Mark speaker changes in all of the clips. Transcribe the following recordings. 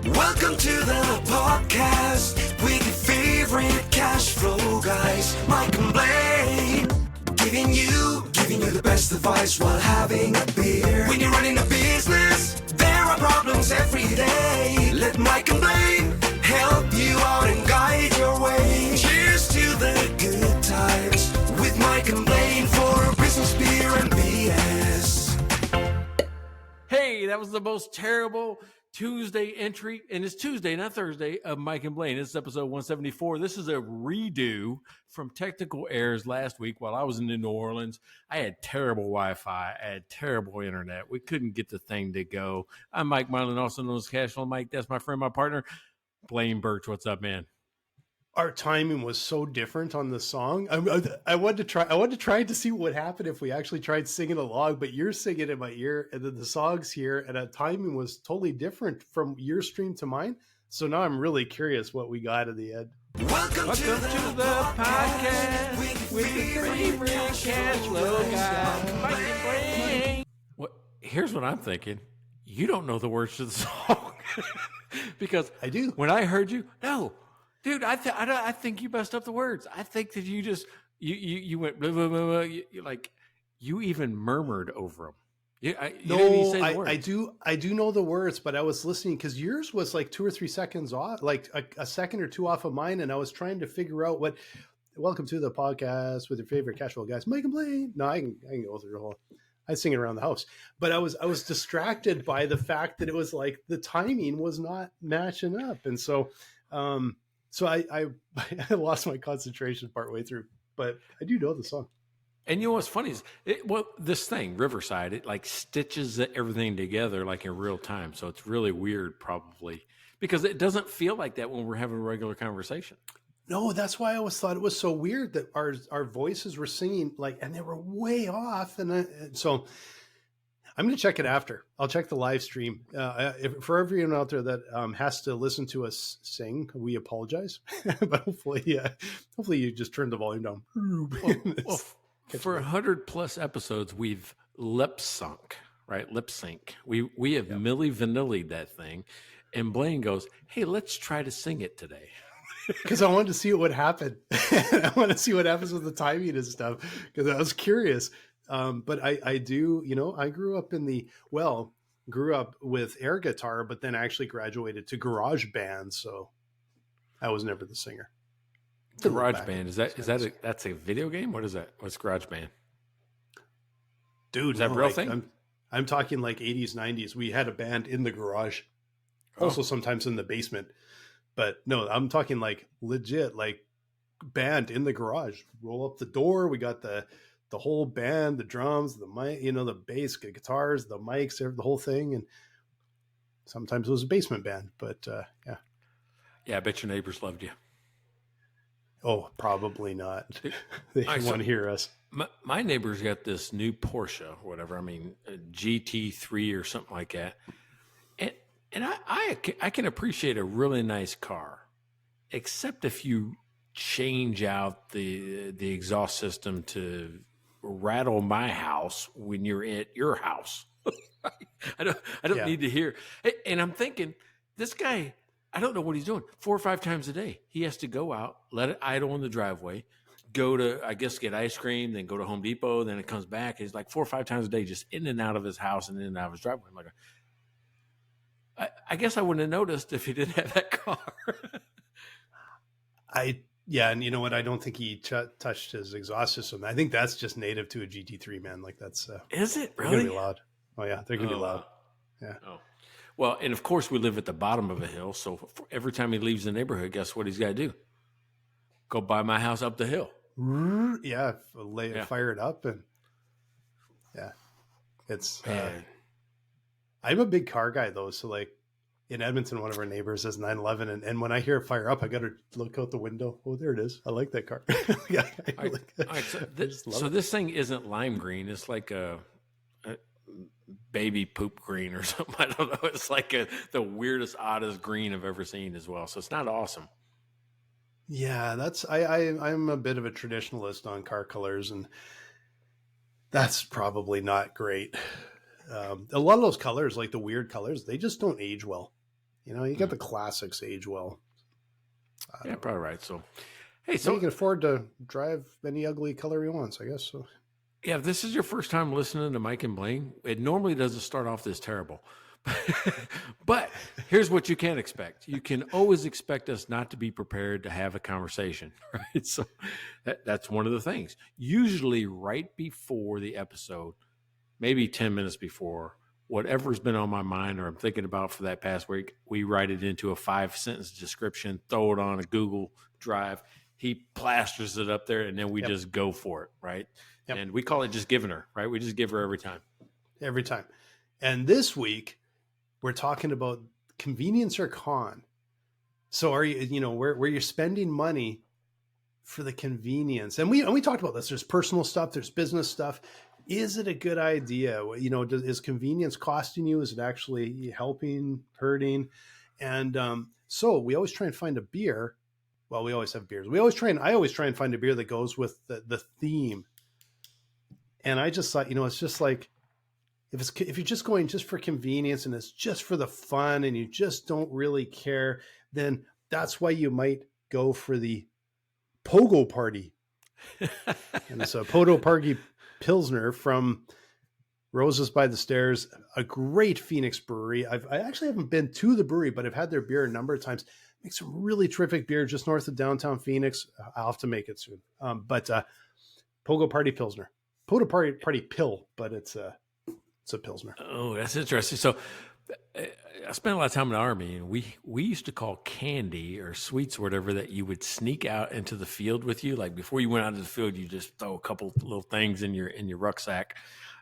Speaker 1: Welcome to the podcast with your favorite cash flow guys, Mike and Blaine, giving you the best advice while having a beer. When you're running a business, there are problems every day. Let Mike and Blaine help you out and guide your way. Cheers to the good times with Mike and Blaine for business, beer, and BS.
Speaker 2: Hey, that was the most terrible Tuesday entry, and it's Tuesday, not Thursday, of Mike and Blaine. This is episode 174. This is a redo from technical errors last week while I was in New Orleans. I had terrible Wi-Fi. I had terrible internet. We couldn't get the thing to go. I'm Mike Marlin, also known as Cashflow Mike. That's my friend, my partner, Blaine Birch. What's up, man?
Speaker 3: Our timing was so different on the song. I wanted to try to see what would happen if we actually tried singing along, but you're singing in my ear and then the song's here, and our timing was totally different from your stream to mine. So now I'm really curious what we got at the end.
Speaker 1: Welcome to the podcast with your favorite cash flow guy, Mike and Blaine.
Speaker 2: What? Here's what I'm thinking. You don't know the words to the song. Because
Speaker 3: I do.
Speaker 2: When I heard you, no. Dude, I think you messed up the words. I think that you just you went blah, blah, blah, blah. You even murmured over them.
Speaker 3: I do know the words, but I was listening because yours was like 2 or 3 seconds off, like a second or two off of mine, and I was trying to figure out what. Welcome to the podcast with your favorite cash flow guys, Mike and Blaine. No, I can go through the whole. I sing it around the house, but I was distracted by the fact that it was like the timing was not matching up, and so. So I lost my concentration partway through, but I do know the song.
Speaker 2: And you know what's funny is, this thing, Riverside, it like stitches everything together like in real time. So it's really weird probably because it doesn't feel like that when we're having a regular conversation.
Speaker 3: No, that's why I always thought it was so weird that our voices were singing like, and they were way off. And so I'm going to check it after. I'll check the live stream. For everyone out there that has to listen to us sing, we apologize. But hopefully you just turned the volume down.
Speaker 2: Well, for 100 plus episodes, we've lip sync. We have Milli Vanilli'd that thing. And Blaine goes, hey, let's try to sing it today.
Speaker 3: Because I wanted to see what would happen. I want to see what happens with the timing and stuff. Because I was curious. But I do, I grew up with air guitar, but then actually graduated to garage band. So I was never the singer.
Speaker 2: Garage band. That's a video game? What is that? What's garage band?
Speaker 3: Dude,
Speaker 2: is that a real thing?
Speaker 3: I'm talking like 80s, 90s. We had a band in the garage, also sometimes in the basement, but no, I'm talking like legit, like band in the garage, roll up the door. We got the whole band, the drums, the mic, the bass, the guitars, the mics, the whole thing. And sometimes it was a basement band, but yeah.
Speaker 2: Yeah, I bet your neighbors loved you.
Speaker 3: Oh, probably not. They want to hear us.
Speaker 2: My neighbor's got this new Porsche or whatever. I mean, a GT3 or something like that. And I can appreciate a really nice car, except if you change out the exhaust system to rattle my house when you're at your house. I don't need to hear. And I'm thinking, this guy, I don't know what he's doing. 4 or 5 times a day, he has to go out, let it idle in the driveway, go to, I guess, get ice cream, then go to Home Depot, then it comes back. He's like 4 or 5 times a day, just in and out of his house and in and out of his driveway. I'm like, I guess I wouldn't have noticed if he didn't have that car.
Speaker 3: Yeah, and you know what? I don't think he touched his exhaust system. I think that's just native to a GT3, man. Like that's
Speaker 2: is it really?
Speaker 3: They're gonna be loud. Oh yeah, they're gonna be loud. Yeah.
Speaker 2: Oh, well, and of course we live at the bottom of a hill, so every time he leaves the neighborhood, guess what he's got to do? Go by my house up the hill.
Speaker 3: Yeah, fire it up, and yeah, it's. I'm a big car guy though, so like. In Edmonton, one of our neighbors has 911, and when I hear it fire up, I got to look out the window. Oh, there it is. I like that car. Yeah,
Speaker 2: so this thing isn't lime green. It's like a baby poop green or something. I don't know. It's like the weirdest, oddest green I've ever seen as well. So it's not awesome.
Speaker 3: Yeah, I'm a bit of a traditionalist on car colors, and that's probably not great. A lot of those colors, like the weird colors, they just don't age well. You got the classics age well.
Speaker 2: Yeah, probably right. So,
Speaker 3: hey, so you can afford to drive any ugly color he wants, I guess. So,
Speaker 2: yeah, if this is your first time listening to Mike and Blaine, it normally doesn't start off this terrible. But here's what you can expect. You can always expect us not to be prepared to have a conversation, right? So that's one of the things. Usually right before the episode, maybe 10 minutes before, whatever's been on my mind or I'm thinking about for that past week, we write it into a 5-sentence description, throw it on a Google Drive. He plasters it up there, and then we just go for it, right? Yep. And we call it just giving her, right? We just give her every time.
Speaker 3: Every time. And this week, we're talking about convenience or con. So are you, where you're spending money for the convenience? And we talked about this. There's personal stuff. There's business stuff. Is it a good idea? Is convenience costing you? Is it actually helping, hurting? And so we always try and find a beer. Well, we always have beers. I always try and find a beer that goes with the theme. And I just thought, it's just like, if you're just going just for convenience and it's just for the fun and you just don't really care, then that's why you might go for the Pogo Party. And it's a Pogo Party Pilsner from Roses by the Stairs, a great Phoenix brewery. I actually haven't been to the brewery, but I've had their beer a number of times. Makes some really terrific beer just north of downtown Phoenix. I'll have to make it soon. But Pogo Party Pilsner. Pogo Party Pill, but it's a Pilsner.
Speaker 2: Oh, that's interesting. So I spent a lot of time in the Army, and we used to call candy or sweets or whatever that you would sneak out into the field with you. Like before you went out into the field, you just throw a couple little things in your rucksack.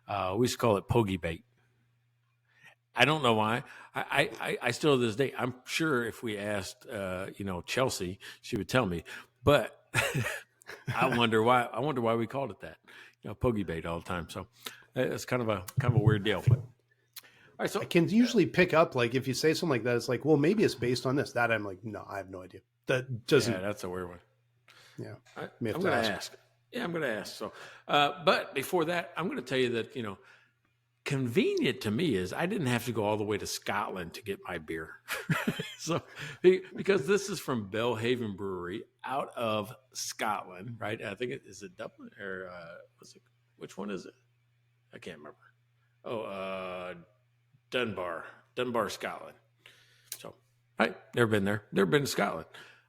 Speaker 2: We used to call it pogey bait. I don't know why. I still to this day, I'm sure if we asked, Chelsea, she would tell me, but I wonder why we called it that, pogey bait all the time. So it's kind of a weird deal. But all right, so
Speaker 3: I can usually pick up, like, if you say something like that, it's like, well, maybe it's based on this. That I'm like, no, I have no idea. That doesn't.
Speaker 2: Yeah, that's a weird one.
Speaker 3: Yeah,
Speaker 2: I'm going to ask. Yeah, I'm going to ask. So, but before that, I'm going to tell you that convenient to me is I didn't have to go all the way to Scotland to get my beer. So, because this is from Bellhaven Brewery out of Scotland, right? I think is it Dublin or which one is it? I can't remember. Oh, Dunbar, Scotland. So, right, never been there. Never been to Scotland.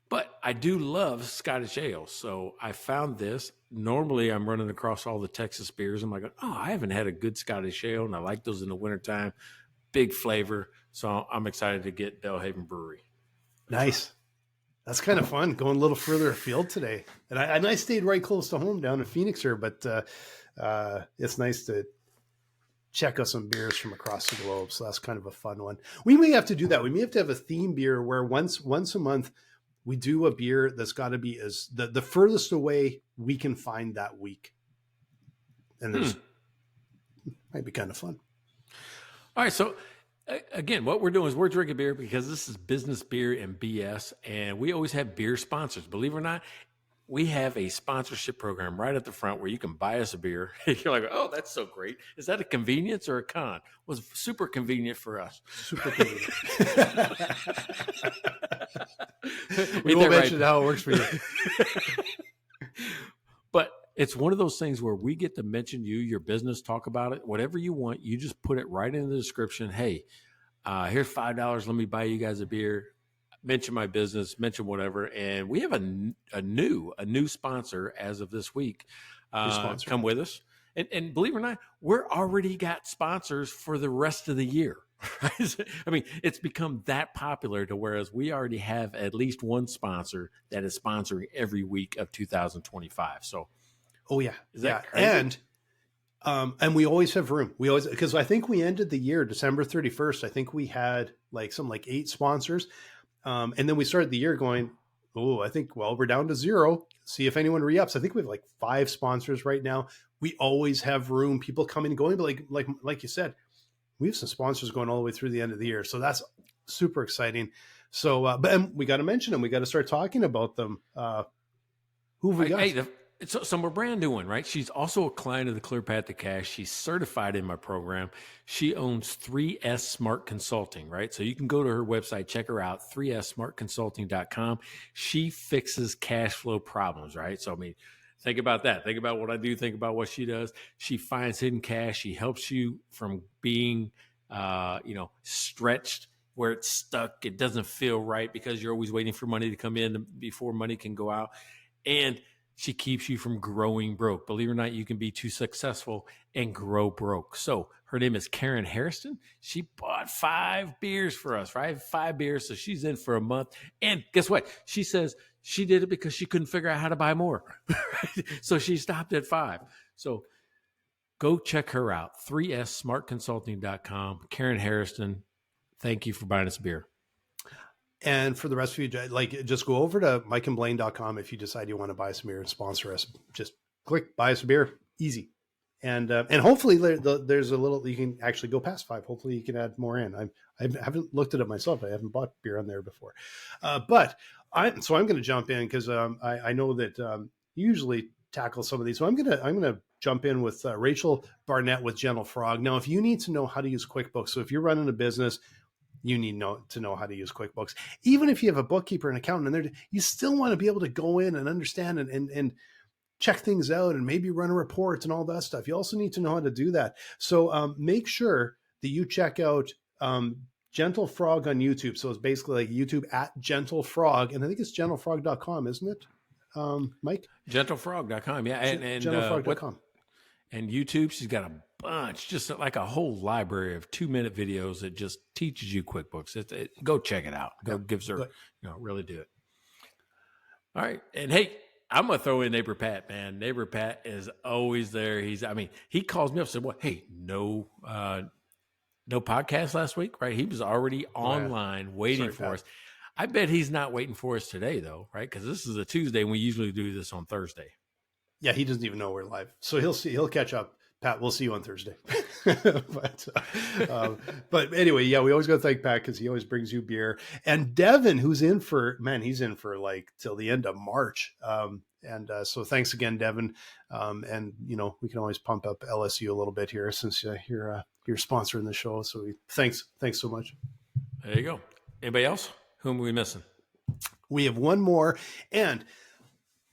Speaker 2: But I do love Scottish ale. So I found this. Normally I'm running across all the Texas beers. I'm like, oh, I haven't had a good Scottish ale, and I like those in the wintertime. Big flavor. So I'm excited to get Bellhaven Brewery.
Speaker 3: Nice. That's kind of fun, going a little further afield today. And I stayed right close to home down in Phoenix here, but it's nice to check out some beers from across the globe. So that's kind of a fun one. We may have to do that. We may have to have a theme beer where once a month we do a beer that's got to be as the furthest away we can find that week. And there's might be kind of fun.
Speaker 2: All right. So again, what we're doing is we're drinking beer because this is business beer and BS. And we always have beer sponsors. Believe it or not, we have a sponsorship program right at the front where you can buy us a beer. You're like, oh, that's so great. Is that a convenience or a con? Well, it's super convenient for us.
Speaker 3: Super convenient. We won't mention how it works for you.
Speaker 2: But it's one of those things where we get to mention you, your business, talk about it, whatever you want. You just put it right in the description. Hey, here's $5. Let me buy you guys a beer. Mention my business, mention whatever. And we have a new sponsor as of this week. Come with us. And believe it or not, we're already got sponsors for the rest of the year. Right? I mean, it's become that popular to whereas we already have at least one sponsor that is sponsoring every week of 2025. So,
Speaker 3: oh yeah,
Speaker 2: is that crazy?
Speaker 3: And we always have room. We always, because I think we ended the year December 31st. I think we had like 8 sponsors. And then we started the year going, I think, we're down to 0. See if anyone re-ups. I think we have like 5 sponsors right now. We always have room. People coming and going, but like you said, we have some sponsors going all the way through the end of the year. So that's super exciting. So, but we got to mention them. We got to start talking about them. Who have we got?
Speaker 2: Hey, So we're brand new one, right? She's also a client of the Clear Path to Cash. She's certified in my program. She owns 3S Smart Consulting, right? So you can go to her website, check her out, 3ssmartconsulting.com. She fixes cash flow problems, right? So, I mean, think about that. Think about what I do. Think about what she does. She finds hidden cash. She helps you from being, stretched where it's stuck. It doesn't feel right because you're always waiting for money to come in before money can go out. And she keeps you from growing broke. Believe it or not, you can be too successful and grow broke. So her name is Karen Hairston. She bought 5 beers for us, right? 5 beers. So she's in for a month. And guess what? She says she did it because she couldn't figure out how to buy more. So she stopped at 5. So go check her out. 3ssmartconsulting.com. Karen Hairston, thank you for buying us a beer.
Speaker 3: And for the rest of you, just go over to mikeandblaine.com if you decide you want to buy some beer and sponsor us. Just click buy us a beer, easy. And hopefully there's a little, you can actually go past 5. Hopefully you can add more in. I haven't looked at it myself. I haven't bought beer on there before. But I'm going to jump in because I know that you usually tackle some of these. So I'm going to jump in with Rachel Barnett with Gentle Frog. Now, if you need to know how to use QuickBooks, so if you're running a business, you need to know how to use QuickBooks. Even if you have a bookkeeper and accountant, and you still want to be able to go in and understand and check things out and maybe run a report and all that stuff. You also need to know how to do that. So make sure that you check out Gentle Frog on YouTube. So it's basically like YouTube at Gentle Frog. And I think it's gentlefrog.com, isn't it, Mike?
Speaker 2: Gentlefrog.com, yeah. And
Speaker 3: gentlefrog.com.
Speaker 2: And YouTube, she's got a bunch, just like a whole library of 2-minute videos that just teaches you QuickBooks. Go check it out. Go give her, really do it. All right. And hey, I'm going to throw in Neighbor Pat, man. Neighbor Pat is always there. He calls me up and said, "What? Hey, no podcast last week, right?" He was already online waiting for us. I bet he's not waiting for us today though, right? Because this is a Tuesday and we usually do this on Thursday.
Speaker 3: Yeah, he doesn't even know we're live. So he'll catch up. Pat, we'll see you on Thursday. But anyway, yeah, we always got to thank Pat because he always brings you beer. And Devin, he's in for like till the end of March. So thanks again, Devin. And we can always pump up LSU a little bit here since you're sponsoring the show. So thanks so much.
Speaker 2: There you go. Anybody else? Whom are we missing?
Speaker 3: We have one more, and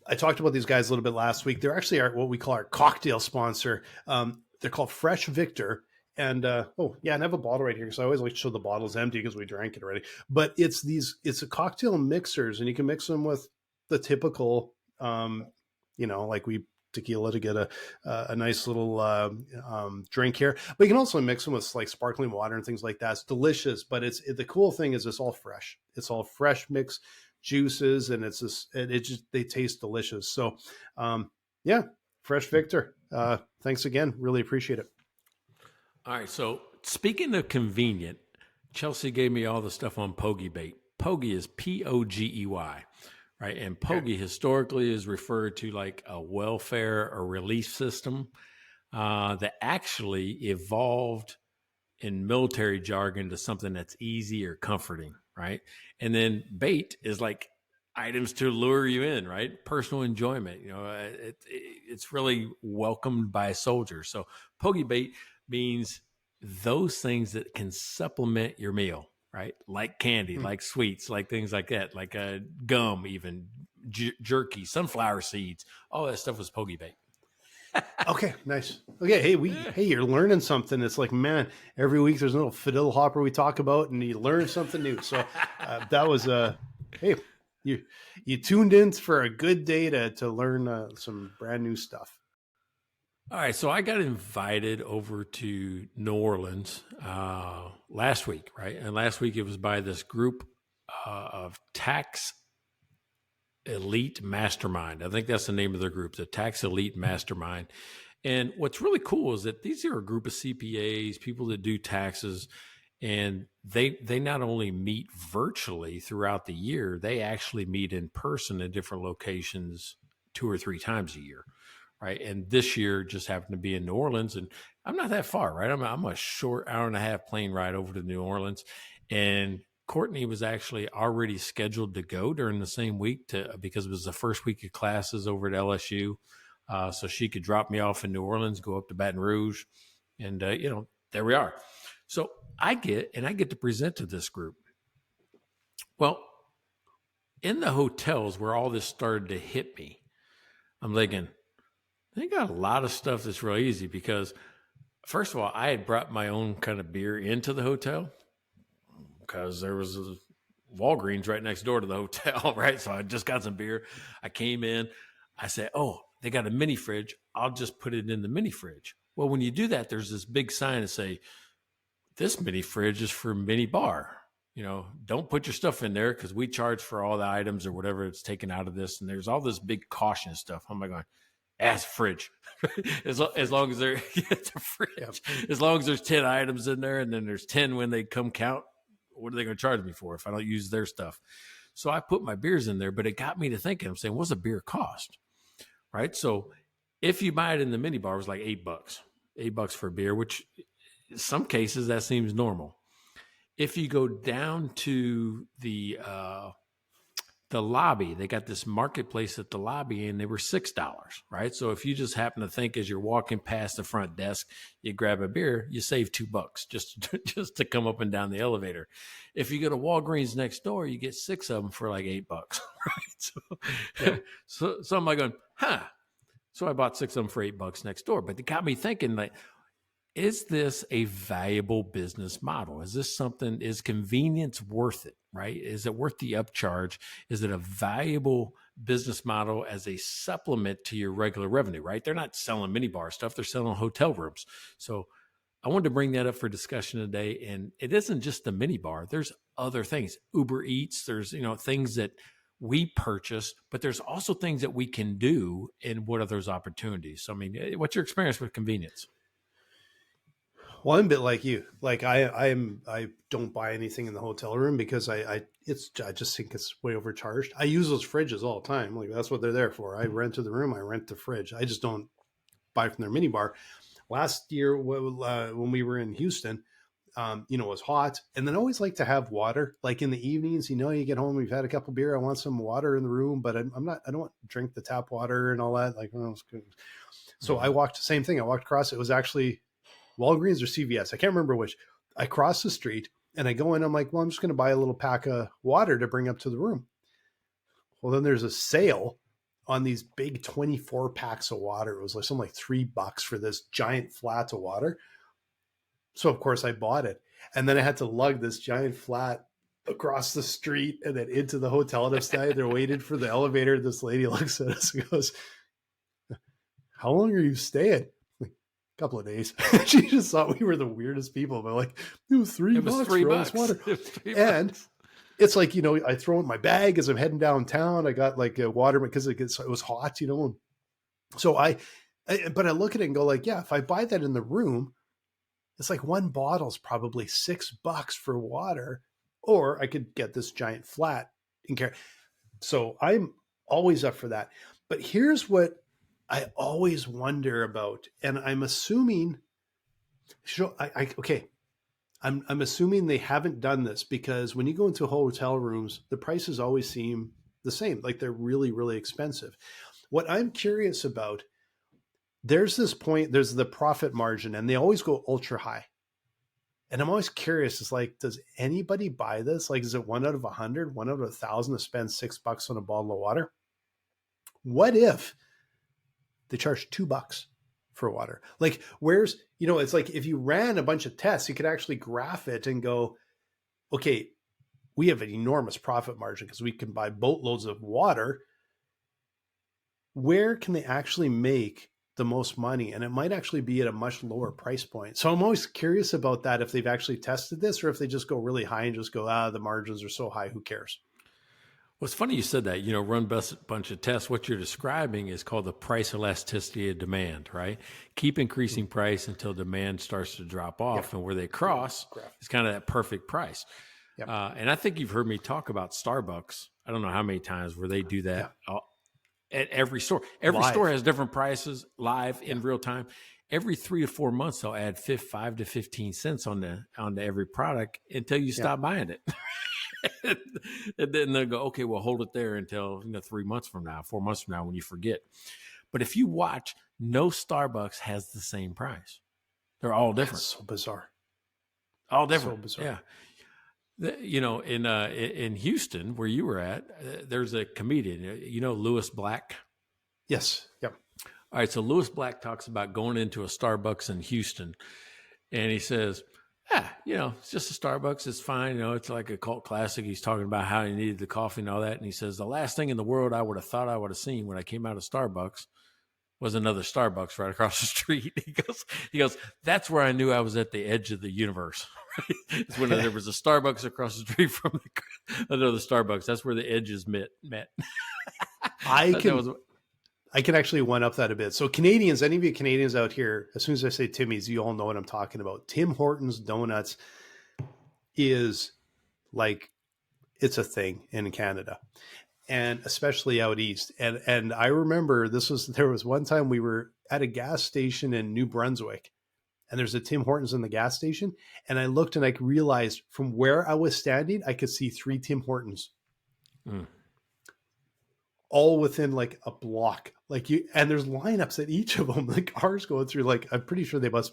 Speaker 3: I talked about these guys a little bit last week. They're actually what we call our cocktail sponsor. They're called Fresh Victor. And and I have a bottle right here. So I always like to show the bottle's empty because we drank it already. But it's a cocktail mixers, and you can mix them with the typical, like tequila to get a nice little drink here. But you can also mix them with like sparkling water and things like that. It's delicious. But the cool thing is it's all fresh. It's all fresh mixed juices, and they taste delicious. So Fresh Victor, thanks again, really appreciate it.
Speaker 2: All right, so speaking of convenient, Chelsea gave me all the stuff on Pogy bait. Pogy is Pogey, right? And Pogy historically is referred to like a welfare or relief system that actually evolved in military jargon to something that's easy or comforting, right? And then bait is like items to lure you in, right? Personal enjoyment. It's really welcomed by soldiers. So Pogy bait means those things that can supplement your meal, right? Like candy, like sweets, like things like that, like gum, even jerky, sunflower seeds. All that stuff was Pogy bait.
Speaker 3: Okay, nice. Okay, hey, you're learning something. It's like, man, every week there's a little fiddle hopper we talk about, and you learn something new. So that was hey, you tuned in for a good day to learn some brand new stuff.
Speaker 2: All right, so I got invited over to New Orleans last week, right? And last week it was by this group of tax Elite Mastermind. I think that's the name of their group, the Tax Elite Mastermind. And what's really cool is that these are a group of CPAs, people that do taxes, and they not only meet virtually throughout the year, they actually meet in person at different locations 2 or 3 times a year, right? And this year just happened to be in New Orleans, and I'm not that far, right? I'm a short 1.5-hour plane ride over to New Orleans, and Courtney was actually already scheduled to go during the same week because it was the first week of classes over at LSU. so she could drop me off in New Orleans, go up to Baton Rouge, and there we are. So I get to present to this group. Well, in the hotels where all this started to hit me, I'm thinking, they got a lot of stuff that's real easy because, first of all, I had brought my own kind of beer into the hotel because there was a Walgreens right next door to the hotel, right? So I just got some beer. I came in. I said, oh, they got a mini fridge. I'll just put it in the mini fridge. Well, when you do that, there's this big sign that say, this mini fridge is for mini bar. Don't put your stuff in there because we charge for all the items or whatever it's taken out of this. And there's all this big caution stuff. I'm like going, ask fridge. as long as they're it's a fridge. Yep. As long as there's 10 items in there and then there's 10 when they come count, what are they going to charge me for if I don't use their stuff? So I put my beers in there, but it got me to thinking, I'm saying, what's a beer cost? Right? So if you buy it in the mini bar, it was like $8 for a beer, which in some cases that seems normal. If you go down to the lobby, they got this marketplace at the lobby and they were $6, right? So if you just happen to think as you're walking past the front desk, you grab a beer, you save $2 just to come up and down the elevator. If you go to Walgreens next door, you get 6 of them for like $8, right? So I'm like going, So I bought 6 of them for $8 next door. But it got me thinking, like, is this a valuable business model? Is this something, is convenience worth it, right? Is it worth the upcharge? Is it a valuable business model as a supplement to your regular revenue, right? They're not selling minibar stuff. They're selling hotel rooms. So I wanted to bring that up for discussion today. And it isn't just the minibar. There's other things. Uber Eats, there's, things that we purchase, but there's also things that we can do. And what are those opportunities? So, I mean, what's your experience with convenience?
Speaker 3: Well, I'm a bit like you. Like I don't buy anything in the hotel room because I just think it's way overcharged. I use those fridges all the time. Like that's what they're there for. I rent to the room. I rent the fridge. I just don't buy from their minibar. Last year when we were in Houston, it was hot, and then I always like to have water. Like in the evenings, you get home, we've had a couple beer. I want some water in the room, but I don't drink the tap water and all that. Like, so I walked the same thing. I walked across. It was actually Walgreens or CVS. I can't remember which. I crossed the street and I go in. I'm like, well, I'm just going to buy a little pack of water to bring up to the room. Well, then there's a sale on these big 24 packs of water. It was like something like $3 for this giant flat of water. So of course I bought it. And then I had to lug this giant flat across the street and then into the hotel. And they're waiting for the elevator. This lady looks at us and goes, how long are you staying? Couple of days. She just thought we were the weirdest people, but like it was $3 for water. And it's like, I throw it in my bag as I'm heading downtown. I got like a water because it was hot, So but I look at it and go like, yeah, if I buy that in the room, it's like one bottle's probably $6 for water, or I could get this giant flat and carry. So I'm always up for that. But here's what I always wonder about, and I'm assuming, I'm assuming they haven't done this because when you go into hotel rooms, the prices always seem the same, like they're really, really expensive. What I'm curious about, there's the profit margin, and they always go ultra high. And I'm always curious, it's like, does anybody buy this? Like, is it 1 out of 100, 1 out of 1,000 to spend $6 on a bottle of water? What if they charge $2 for water? Like, where's, it's like if you ran a bunch of tests, you could actually graph it and go, okay, we have an enormous profit margin because we can buy boatloads of water. Where can they actually make the most money? And it might actually be at a much lower price point. So I'm always curious about that, if they've actually tested this or if they just go really high and just go, the margins are so high, who cares?
Speaker 2: Well, it's funny you said that, run a bunch of tests. What you're describing is called the price elasticity of demand, right? Keep increasing price until demand starts to drop off. Yep. And where they cross is kind of that perfect price. Yep. And I think you've heard me talk about Starbucks. I don't know how many times where they do that at every store. Every store has different prices live in real time. Every 3 to 4 months, they'll add 5 to 15 cents onto every product until you stop buying it. And then they'll go, okay, well, hold it there until 3 months from now, 4 months from now when you forget. But if you watch, no Starbucks has the same price. They're all different.
Speaker 3: That's so bizarre.
Speaker 2: All different.
Speaker 3: So bizarre.
Speaker 2: Yeah. In Houston, where you were at, there's a comedian, Lewis Black.
Speaker 3: Yes. Yep.
Speaker 2: All right. So Lewis Black talks about going into a Starbucks in Houston, and he says, it's just a Starbucks. It's fine. It's like a cult classic. He's talking about how he needed the coffee and all that. And he says, the last thing in the world I would have thought I would have seen when I came out of Starbucks was another Starbucks right across the street. He goes, that's where I knew I was at the edge of the universe. It's when there was a Starbucks across the street from another Starbucks. That's where the edges met.
Speaker 3: I can actually one up that a bit. So Canadians, any of you Canadians out here, as soon as I say Timmy's, you all know what I'm talking about. Tim Hortons Donuts is like, it's a thing in Canada, and especially out east. And I remember there was one time we were at a gas station in New Brunswick, and there's a Tim Hortons in the gas station. And I looked and I realized from where I was standing, I could see 3 Tim Hortons. All within like a block, and there's lineups at each of them, like cars going through, I'm pretty sure they must,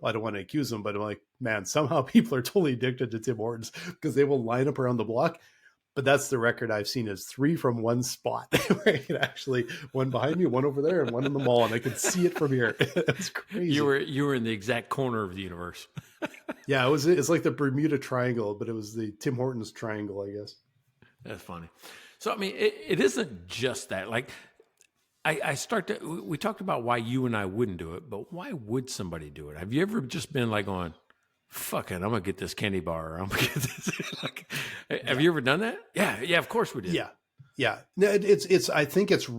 Speaker 3: I don't want to accuse them, but I'm like, man, somehow people are totally addicted to Tim Hortons because they will line up around the block. But that's the record I've seen, is 3 from one spot where I can actually, one behind me, one over there, and one in the mall, and I can see it from here. It's crazy.
Speaker 2: You were in the exact corner of the universe.
Speaker 3: Yeah, it's like the Bermuda Triangle, but it was the Tim Hortons Triangle, I guess.
Speaker 2: That's funny. So, I mean, it isn't just that. Like, we talked about why you and I wouldn't do it, but why would somebody do it? Have you ever just been like going, fuck it, I'm going to get this candy bar, or I'm going to get this. Have you ever done that? Yeah, of course we did.
Speaker 3: Yeah. No, I think it's,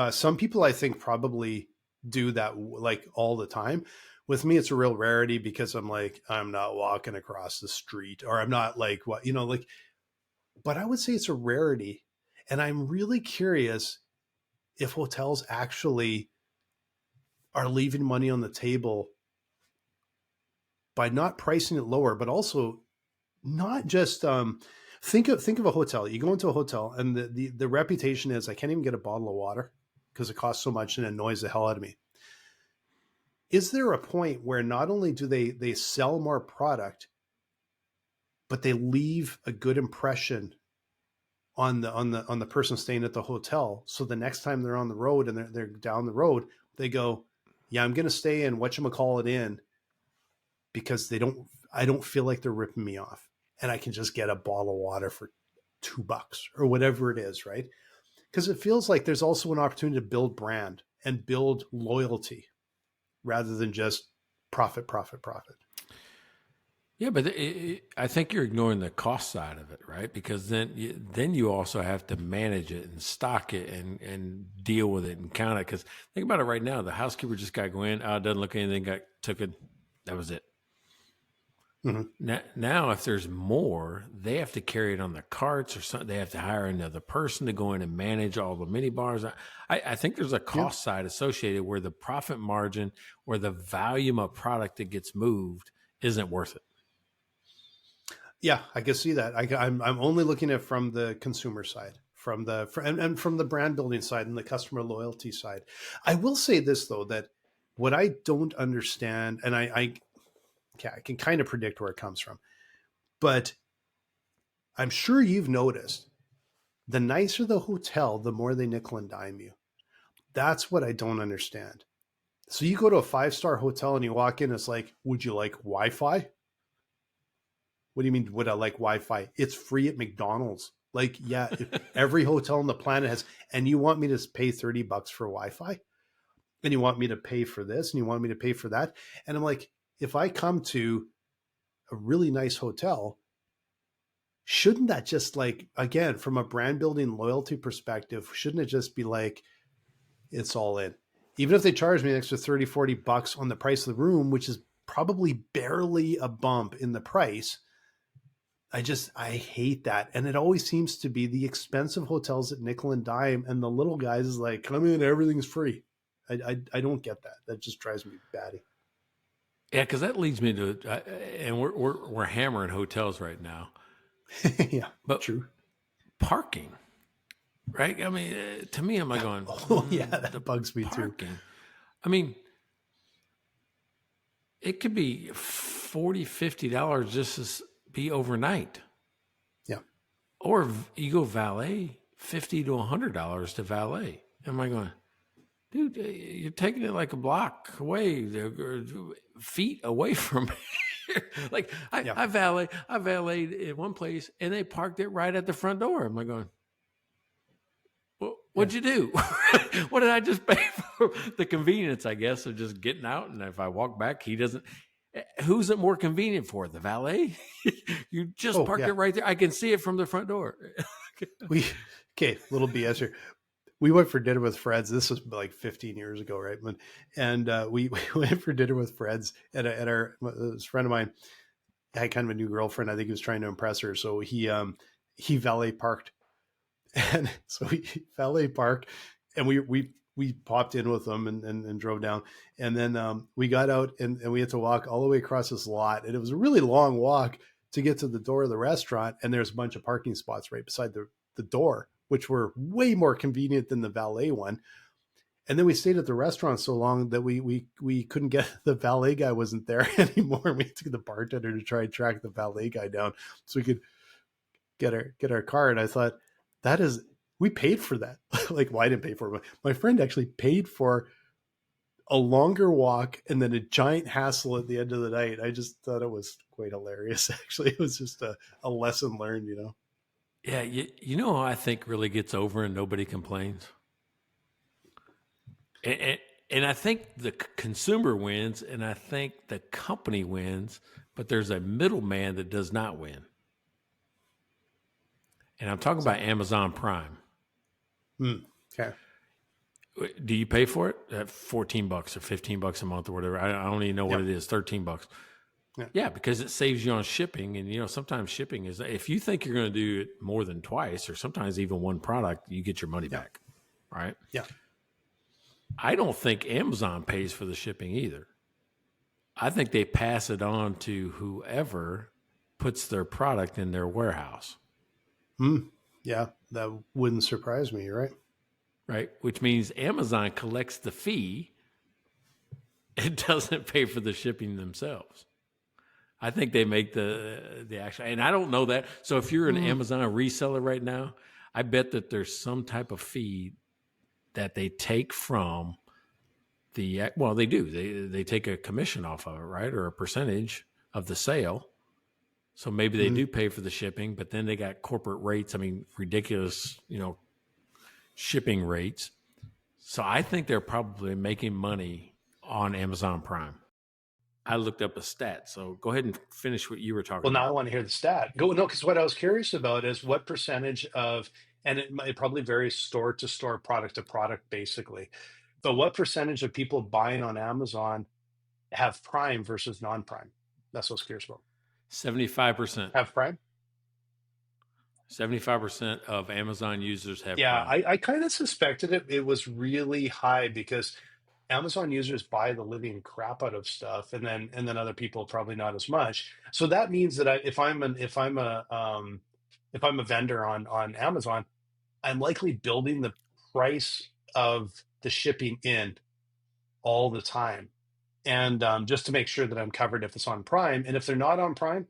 Speaker 3: some people I think probably do that like all the time. With me, it's a real rarity because I'm like, I'm not walking across the street, or I'm not like, but I would say it's a rarity. And I'm really curious if hotels actually are leaving money on the table by not pricing it lower, but also not just think of a hotel. You go into a hotel and the reputation is, I can't even get a bottle of water because it costs so much and annoys the hell out of me. Is there a point where not only do they sell more product, but they leave a good impression on the person staying at the hotel? So the next time they're on the road and they're down the road, they go, yeah, I'm going to stay in whatchamacallit in because I don't feel like they're ripping me off, and I can just get a bottle of water for $2 or whatever it is. Right. Because it feels like there's also an opportunity to build brand and build loyalty rather than just profit.
Speaker 2: Yeah, but I think you're ignoring the cost side of it, right? Because then you also have to manage it and stock it and deal with it and count it. Because think about it right now. The housekeeper just got to go in. It doesn't look anything. Took it. That was it. Mm-hmm. Now, if there's more, they have to carry it on the carts or something. They have to hire another person to go in and manage all the minibars. I think there's a cost side associated where the profit margin or the volume of product that gets moved isn't worth it.
Speaker 3: Yeah, I can see that. I'm only looking at from the consumer side, from the brand building side and the customer loyalty side. I will say this though, that what I don't understand, and I can kind of predict where it comes from, but I'm sure you've noticed the nicer the hotel, the more they nickel and dime you. That's what I don't understand. So you go to a 5-star hotel and you walk in, it's like, would you like Wi-Fi? What do you mean, would I like Wi-Fi? It's free at McDonald's. Like, yeah, every hotel on the planet has, and you want me to pay $30 for Wi-Fi? And you want me to pay for this? And you want me to pay for that? And I'm like, if I come to a really nice hotel, shouldn't that just like, again, from a brand building loyalty perspective, shouldn't it just be like, it's all in? Even if they charge me an extra $30, $40 on the price of the room, which is probably barely a bump in the price, I hate that. And it always seems to be the expensive hotels at nickel and dime, and the little guys is like, come in, everything's free. I don't get that. That just drives me batty.
Speaker 2: Yeah, because that leads me to, and we're hammering hotels right now.
Speaker 3: Yeah,
Speaker 2: but
Speaker 3: true.
Speaker 2: Parking. right? I mean, to me, I'm like going,
Speaker 3: oh yeah, that bugs me too.
Speaker 2: parking. I mean, it could be $40, $50 just to be overnight.
Speaker 3: Yeah.
Speaker 2: Or you go valet, $50 to $100 to valet. Am I going, dude, you're taking it like a block away, feet away from here. Like I valeted in one place and they parked it right at the front door. I'm like going, well, what'd you do? What did I just pay for? The convenience, I guess, of just getting out. And if I walk back, he doesn't. Who's it more convenient for? The valet? You just parked it right there. I can see it from the front door.
Speaker 3: Little BS here. We went for dinner with Fred's. This was like 15 years ago, right? And we went for dinner with Fred's at this friend of mine had kind of a new girlfriend. I think he was trying to impress her. So he valet parked. And so we valet parked and we popped in with them and drove down. And then we got out and we had to walk all the way across this lot. And it was a really long walk to get to the door of the restaurant. And there's a bunch of parking spots right beside the door, which were way more convenient than the valet one. And then we stayed at the restaurant so long that we couldn't get, the valet guy wasn't there anymore. We took the bartender to try and track the valet guy down so we could get our car. And I thought, we paid for that. Like, well, I didn't pay for it. My friend actually paid for a longer walk and then a giant hassle at the end of the night. I just thought it was quite hilarious. Actually, it was just a lesson learned, you know?
Speaker 2: Yeah. You know, I think really gets over and nobody complains. And I think the consumer wins and I think the company wins, but there's a middleman that does not win. And I'm talking about Amazon Prime.
Speaker 3: Okay.
Speaker 2: Do you pay for it? At $14 or $15 a month or whatever. I don't even know what it is. $13. Yeah, because it saves you on shipping. And, you know, sometimes shipping is, if you think you're going to do it more than twice or sometimes even one product, you get your money back. Right?
Speaker 3: Yeah.
Speaker 2: I don't think Amazon pays for the shipping either. I think they pass it on to whoever puts their product in their warehouse.
Speaker 3: Yeah, that wouldn't surprise me. You're right.
Speaker 2: Right. Which means Amazon collects the fee. It doesn't pay for the shipping themselves. I think they make the actual, and I don't know that. So if you're an Amazon reseller right now, I bet that there's some type of fee that they take from they do. They take a commission off of it, right? Or a percentage of the sale. So maybe they do pay for the shipping, but then they got corporate rates. I mean, ridiculous, you know, shipping rates. So I think they're probably making money on Amazon Prime. I looked up a stat. So go ahead and finish what you were talking about.
Speaker 3: Well, now I want to hear the stat. Because what I was curious about is what percentage of, and it probably varies store to store, product to product, basically. But what percentage of people buying on Amazon have Prime versus non-Prime? That's what I was curious about.
Speaker 2: 75%.
Speaker 3: Have Prime?
Speaker 2: 75% of Amazon users have Prime.
Speaker 3: Yeah, I kind of suspected it was really high because Amazon users buy the living crap out of stuff, and then other people probably not as much. So that means that if I'm a vendor on Amazon, I'm likely building the price of the shipping in all the time, and just to make sure that I'm covered if it's on Prime. And if they're not on Prime,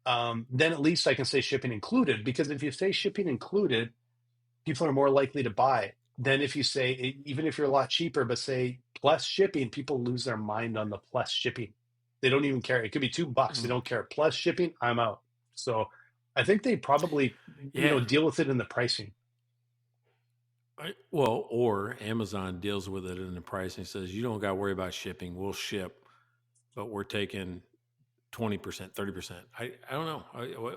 Speaker 3: then at least I can say shipping included, because if you say shipping included, people are more likely to buy than if you say, even if you're a lot cheaper, but say plus shipping, people lose their mind on the plus shipping. They don't even care. It could be $2. They don't care. Plus shipping, I'm out. So I think they probably, deal with it in the pricing.
Speaker 2: Well, or Amazon deals with it in the pricing, says you don't got to worry about shipping. We'll ship, but we're taking 20%, 30%. I don't know.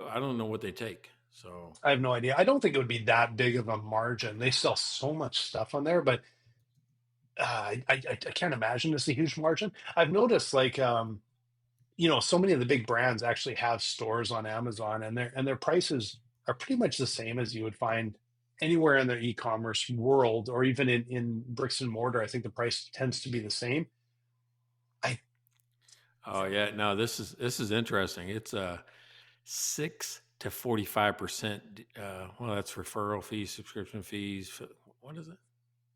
Speaker 2: I don't know what they take. So
Speaker 3: I have no idea. I don't think it would be that big of a margin. They sell so much stuff on there, but I can't imagine it's a huge margin. I've noticed so many of the big brands actually have stores on Amazon, and their prices are pretty much the same as you would find anywhere in their e-commerce world, or even in bricks and mortar. I think the price tends to be the same.
Speaker 2: Oh yeah, no, this is interesting. It's $6 to 45%. Well, that's referral fees, subscription fees. What is it?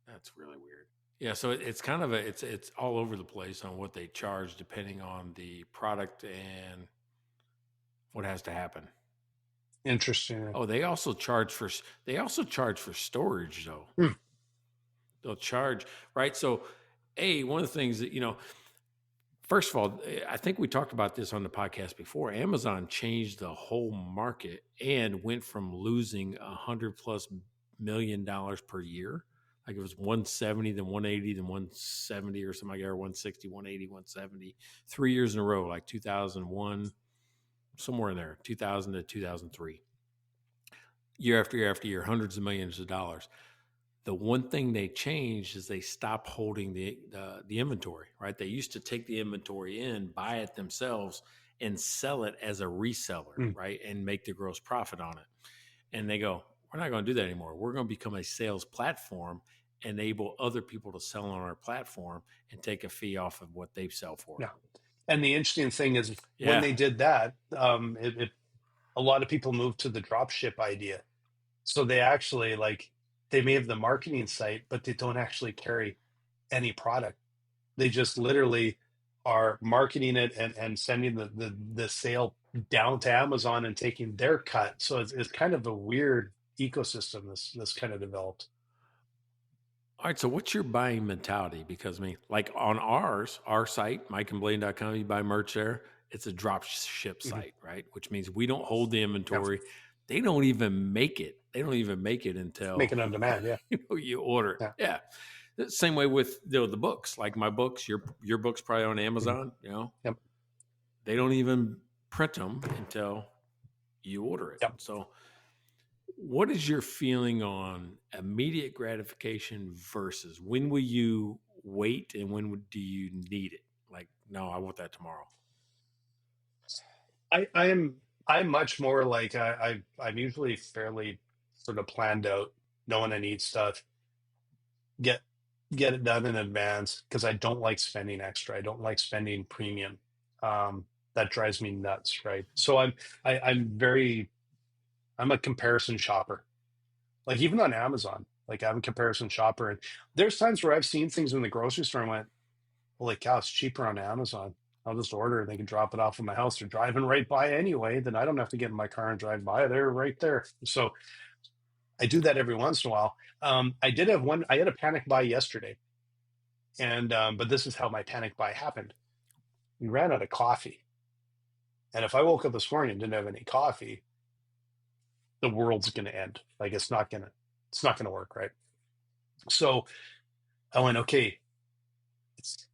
Speaker 2: That's really weird. Yeah, so it's kind of it's all over the place on what they charge depending on the product and what has to happen.
Speaker 4: Interesting.
Speaker 2: Oh, they also charge for storage though. They'll charge, right? So, one of the things that, first of all, I think we talked about this on the podcast before. Amazon changed the whole market and went from losing $100+ million per year. Like it was 170, then 180, then 170 or something like that, or 160, 180, 170, 3 years in a row, like 2001, somewhere in there, 2000 to 2003. Year after year after year, hundreds of millions of dollars. The one thing they changed is they stopped holding the inventory, right? They used to take the inventory in, buy it themselves, and sell it as a reseller, right? And make the gross profit on it. And they go, we're not going to do that anymore. We're going to become a sales platform, enable other people to sell on our platform and take a fee off of what they sell for.
Speaker 4: Yeah. And the interesting thing is when they did that, a lot of people moved to the drop ship idea. So they actually they may have the marketing site, but they don't actually carry any product. They just literally are marketing it and sending the sale down to Amazon and taking their cut. So it's kind of a weird ecosystem this kind of developed.
Speaker 2: All right. So what's your buying mentality? Because I mean, like on our site, mikeandblaine.com, you buy merch there. It's a drop ship site, right? Which means we don't hold the inventory. Yeah. They don't even make it. They don't even make it until
Speaker 4: make it on demand. Yeah.
Speaker 2: You order. Yeah. Same way with the books, like my books, your book's probably on Amazon,
Speaker 4: Yep.
Speaker 2: They don't even print them until you order it.
Speaker 4: Yep.
Speaker 2: So what is your feeling on immediate gratification versus when will you wait and when do you need it? Like, no, I want that tomorrow.
Speaker 4: I'm much more like I'm usually fairly sort of planned out, knowing I need stuff, get it done in advance because I don't like spending extra. I don't like spending premium. That drives me nuts, right? So I'm a comparison shopper. Like even on Amazon, like I'm a comparison shopper, and there's times where I've seen things in the grocery store and went, "Holy cow, it's cheaper on Amazon. I'll just order it and they can drop it off at my house. They're driving right by anyway. Then I don't have to get in my car and drive by. They're right there." So I do that every once in a while. I did have I had a panic buy yesterday. And, but this is how my panic buy happened. We ran out of coffee. And if I woke up this morning and didn't have any coffee, the world's going to end. Like it's not going to work. Right. So I went, okay, it's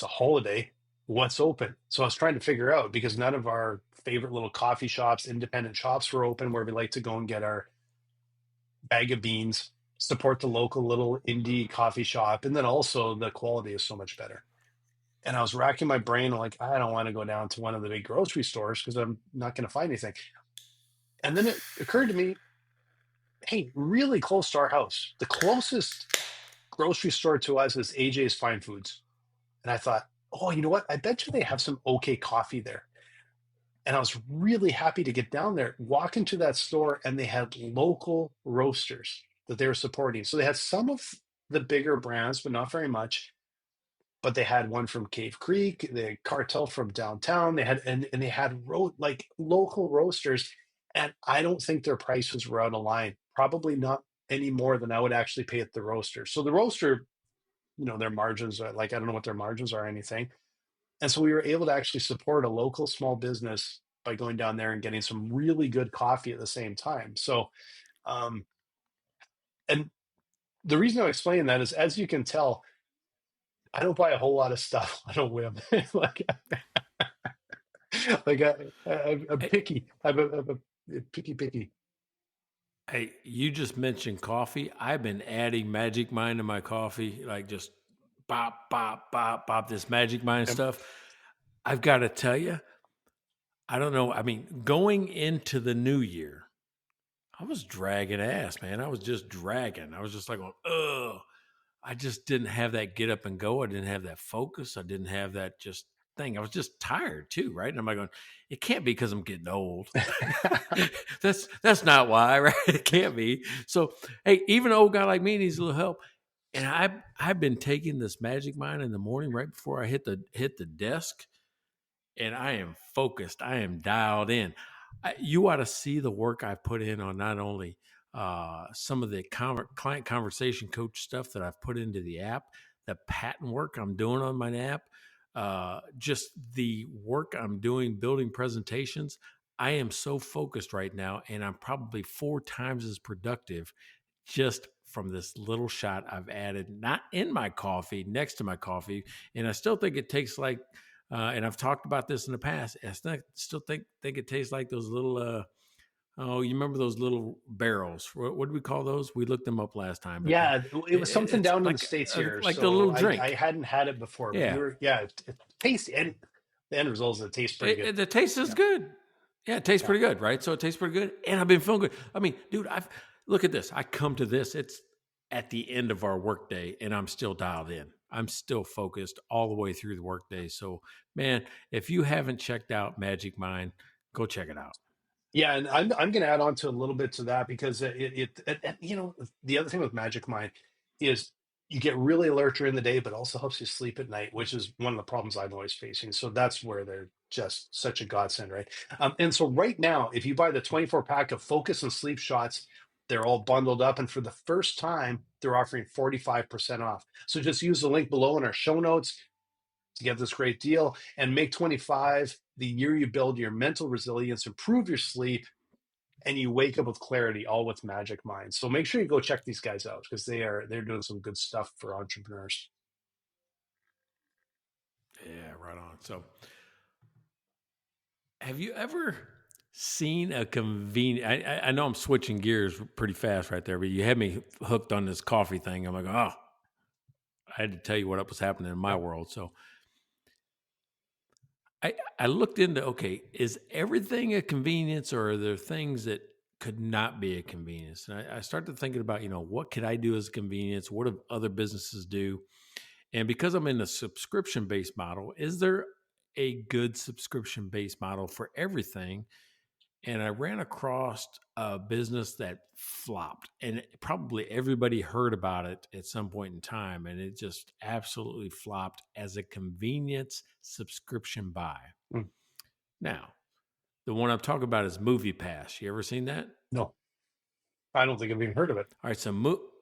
Speaker 4: a holiday. What's open? So I was trying to figure out because none of our favorite little coffee shops, independent shops were open where we like to go and get our bag of beans, support the local little indie coffee shop. And then also the quality is so much better. And I was racking my brain like, I don't want to go down to one of the big grocery stores because I'm not going to find anything. And then it occurred to me, hey, really close to our house, the closest grocery store to us is AJ's Fine Foods. And I thought, oh, you know what? I bet you they have some okay coffee there. And I was really happy to get down there, walk into that store, and they had local roasters that they were supporting. So they had some of the bigger brands, but not very much. But they had one from Cave Creek, the Cartel from downtown. They had and they had local roasters, and I don't think their prices were out of line. Probably not any more than I would actually pay at the roaster. So the roaster, their margins are I don't know what their margins are or anything. And so we were able to actually support a local small business by going down there and getting some really good coffee at the same time. So, and the reason I'm explaining that is, as you can tell, I don't buy a whole lot of stuff on a whim. I'm picky. I'm a picky.
Speaker 2: Hey, you just mentioned coffee. I've been adding Magic Mind to my coffee, like just bop, bop, bop, bop, this Magic Mind stuff. I've got to tell you, I don't know. I mean, going into the new year, I was dragging ass, man. I was just dragging. I was just like, ugh. I just didn't have that get up and go. I didn't have that focus. I didn't have that just thing. I was just tired too, right? And I'm like going, it can't be because I'm getting old. That's not why, right? It can't be. So, hey, even an old guy like me needs a little help. And I've been taking this Magic Mind in the morning right before I hit the desk, and I am focused. I am dialed in. You ought to see the work I put in on not only some of the client conversation coach stuff that I've put into the app, the patent work I'm doing on my app, just the work I'm doing building presentations. I am so focused right now, and I'm probably 4 times as productive just from this little shot I've added, not in my coffee, next to my coffee. And I still think it tastes like, and I've talked about this in the past, I still think it tastes like those little, you remember those little barrels? What do we call those? We looked them up last time. But
Speaker 4: Yeah, it was something
Speaker 2: it's
Speaker 4: down in
Speaker 2: like,
Speaker 4: the States here.
Speaker 2: like the
Speaker 4: So
Speaker 2: little drink.
Speaker 4: I hadn't had it before, but
Speaker 2: Yeah.
Speaker 4: it tastes, and the end result is it tastes pretty good.
Speaker 2: The taste is good. Yeah, it tastes pretty good, right? So it tastes pretty good. And I've been feeling good. I mean, dude, look at this. I come to this. It's at the end of our workday, and I'm still dialed in. I'm still focused all the way through the workday. So, man, if you haven't checked out Magic Mind, go check it out.
Speaker 4: Yeah, and I'm going to add on to a little bit to that because the other thing with Magic Mind is you get really alert during the day, but also helps you sleep at night, which is one of the problems I'm always facing. So that's where they're just such a godsend, right? And so right now, if you buy the 24 pack of Focus and Sleep shots, they're all bundled up, and for the first time, they're offering 45% off. So just use the link below in our show notes to get this great deal and make 25 the year you build your mental resilience, improve your sleep, and you wake up with clarity, all with Magic Mind. So make sure you go check these guys out because they're doing some good stuff for entrepreneurs.
Speaker 2: Yeah, right on. So have you ever seen a convenient, I know I'm switching gears pretty fast right there, but you had me hooked on this coffee thing. I'm like, I had to tell you what was happening in my world. So I looked into, okay, is everything a convenience, or are there things that could not be a convenience? And I started thinking about, what could I do as a convenience? What do other businesses do? And because I'm in a subscription-based model, is there a good subscription-based model for everything? And I ran across a business that flopped, and probably everybody heard about it at some point in time, and it just absolutely flopped as a convenience subscription buy.
Speaker 4: Mm.
Speaker 2: Now, the one I'm talking about is Movie Pass. You ever seen that?
Speaker 4: No, I don't think I've even heard of it.
Speaker 2: All right, so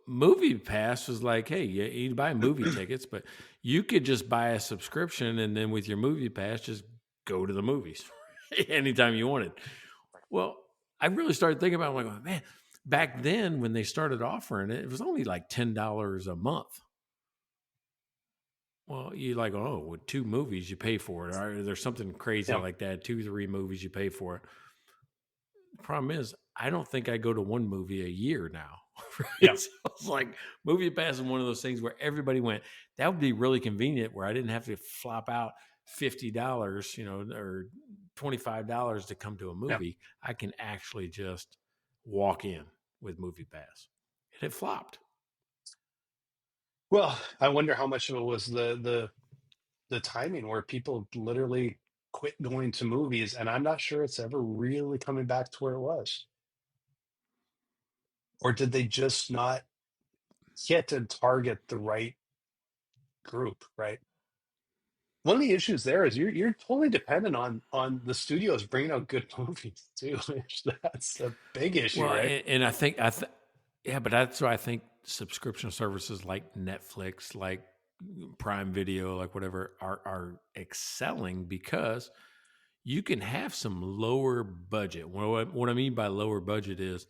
Speaker 2: Movie Pass was like, hey, you buy movie tickets, but you could just buy a subscription, and then with your Movie Pass, just go to the movies anytime you wanted. Well, I really started thinking about it. I'm like, man, back then when they started offering it, it was only like $10 a month. Well, you like, with 2 movies you pay for it. Or there's something crazy like that, 2, 3 movies you pay for it. The problem is, I don't think I go to 1 movie a year now. Right?
Speaker 4: Yeah.
Speaker 2: So it's like Movie Pass is one of those things where everybody went, that would be really convenient, where I didn't have to flop out $50, or $25 to come to a movie. Yeah. I can actually just walk in with Movie Pass. And it flopped.
Speaker 4: Well, I wonder how much of it was the timing where people literally quit going to movies, and I'm not sure it's ever really coming back to where it was. Or did they just not hit and target the right group, right? One of the issues there is you're totally dependent on the studios bringing out good movies too. That's a big issue, right?
Speaker 2: And I think but that's why I think subscription services like Netflix, like Prime Video, like whatever, are excelling, because you can have some lower budget. What I mean by lower budget is,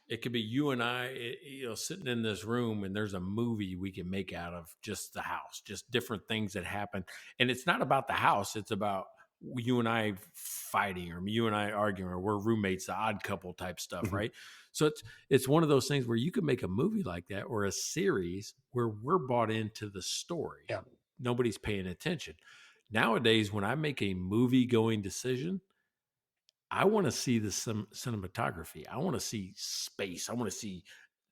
Speaker 2: it could be you and I, sitting in this room, and there's a movie we can make out of just the house, just different things that happen. And it's not about the house. It's about you and I fighting, or you and I arguing, or we're roommates, the Odd Couple type stuff, mm-hmm. right? So it's one of those things where you could make a movie like that, or a series where we're bought into the story.
Speaker 4: Yeah.
Speaker 2: Nobody's paying attention. Nowadays, when I make a movie going decision, I want to see the cinematography. I want to see space. I want to see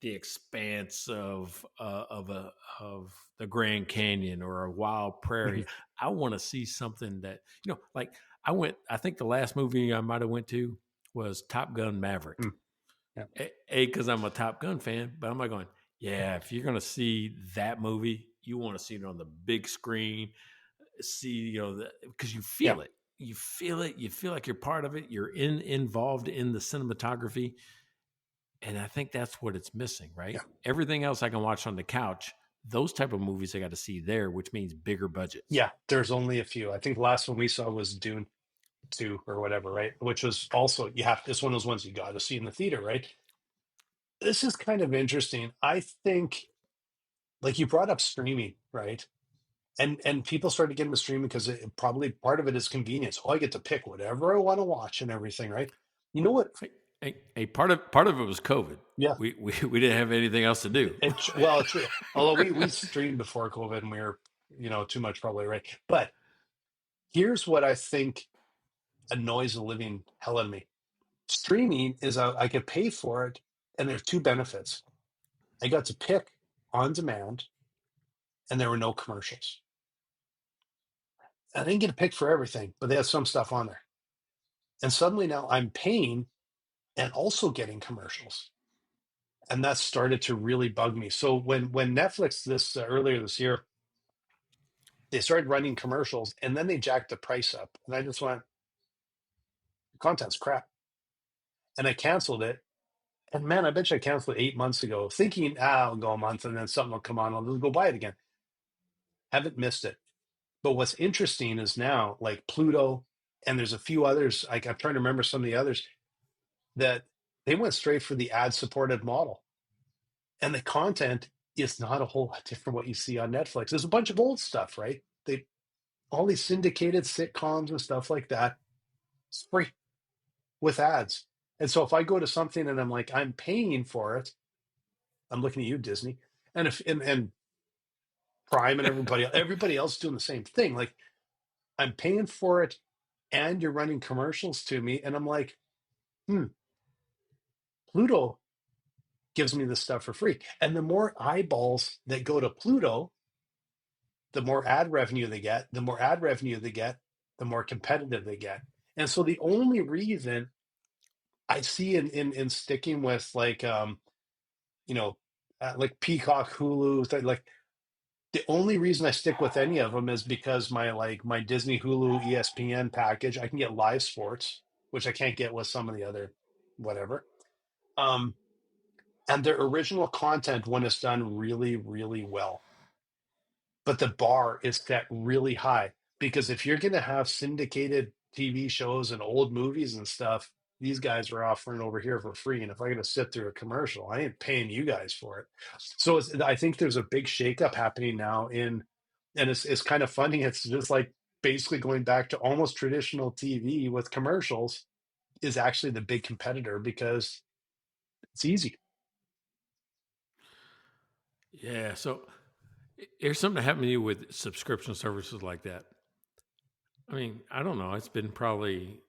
Speaker 2: the expanse of the Grand Canyon or a wild prairie. I want to see something that, like I think the last movie I might have went to was Top Gun Maverick.
Speaker 4: Yeah.
Speaker 2: Because I'm a Top Gun fan, but I'm like going, yeah, if you're going to see that movie, you want to see it on the big screen, see, because you feel it. You feel it. You feel like you're part of it. You're involved in the cinematography. And I think that's what it's missing, right?
Speaker 4: Yeah.
Speaker 2: Everything else I can watch on the couch, those type of movies I got to see there, which means bigger budgets.
Speaker 4: Yeah, there's only a few. I think the last one we saw was Dune 2 or whatever, right? Which was also, it's one of those ones you got to see in the theater, right? This is kind of interesting. I think, like you brought up streaming, right? And people started getting the streaming because probably part of it is convenience. Oh, I get to pick whatever I want to watch and everything, right? You know what?
Speaker 2: A part of it was COVID.
Speaker 4: Yeah,
Speaker 2: we didn't have anything else to do.
Speaker 4: Well, true. Although we streamed before COVID and we were, too much probably, right? But here's what I think annoys the living hell out of me. Streaming is I could pay for it, and there's two benefits. I got to pick on demand, and there were no commercials. I didn't get to pick for everything, but they had some stuff on there. And suddenly now I'm paying and also getting commercials. And that started to really bug me. So when Netflix earlier this year, they started running commercials and then they jacked the price up. And I just went, content's crap. And I canceled it. And man, I bet you I canceled it 8 months ago, thinking, I'll go a month and then something will come on. I'll just go buy it again. Haven't missed it. But what's interesting is now, like Pluto, and there's a few others, I'm trying to remember some of the others, that they went straight for the ad-supported model. And the content is not a whole lot different from what you see on Netflix. There's a bunch of old stuff, right? All these syndicated sitcoms and stuff like that, it's free with ads. And so if I go to something and I'm like, I'm paying for it, I'm looking at you, Disney, and Prime and everybody else doing the same thing. Like, I'm paying for it and you're running commercials to me. And I'm like, Pluto gives me this stuff for free. And the more eyeballs that go to Pluto, the more ad revenue they get. The more ad revenue they get, the more competitive they get. And so the only reason I see in sticking with like like Peacock, Hulu, like the only reason I stick with any of them is because my Disney, Hulu, ESPN package, I can get live sports, which I can't get with some of the other whatever. And their original content when it's done really, really well. But the bar is set really high because if you're going to have syndicated TV shows and old movies and stuff, these guys are offering over here for free. And if I got to sit through a commercial, I ain't paying you guys for it. So I think there's a big shakeup happening now and it's kind of funny. It's just like basically going back to almost traditional TV with commercials is actually the big competitor because it's easy.
Speaker 2: Yeah. So here's something that happened to you with subscription services like that. I mean, I don't know. It's been probably